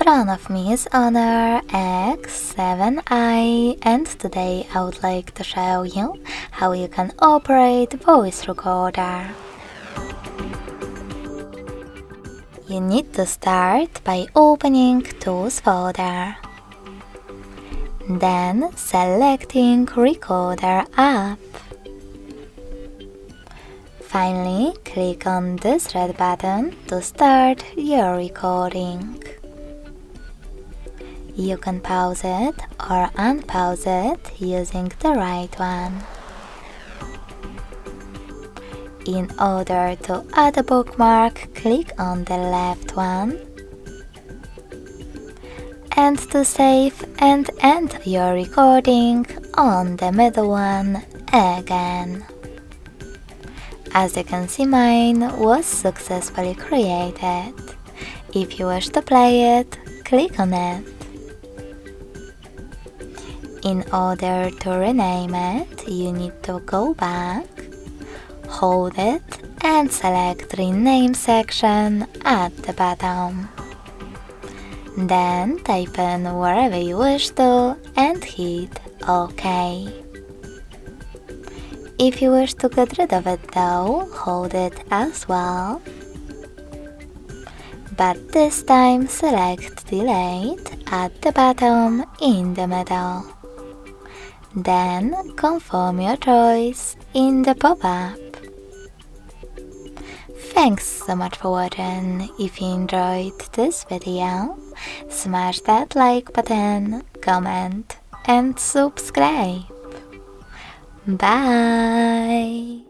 front of me is HONOR X7A, and today I would like to show you how you can operate voice recorder. You need to start by opening Tools folder, then selecting Recorder app. Finally, click on this red button to start your recording. You can pause it or unpause it using the right one. In order to add a bookmark, click on the left one. And to save and end your recording, on the middle one again. As you can see, mine was successfully created. If you wish to play it, click on it. In order to rename it, you need to go back, hold it and select Rename section at the bottom. Then type in wherever you wish to and hit OK. If you wish to get rid of it though, hold it as well. But this time select Delete at the bottom in the middle. Then confirm your choice in the pop-up. Thanks so much for watching. If you enjoyed this video, smash that like button, comment and subscribe. Bye!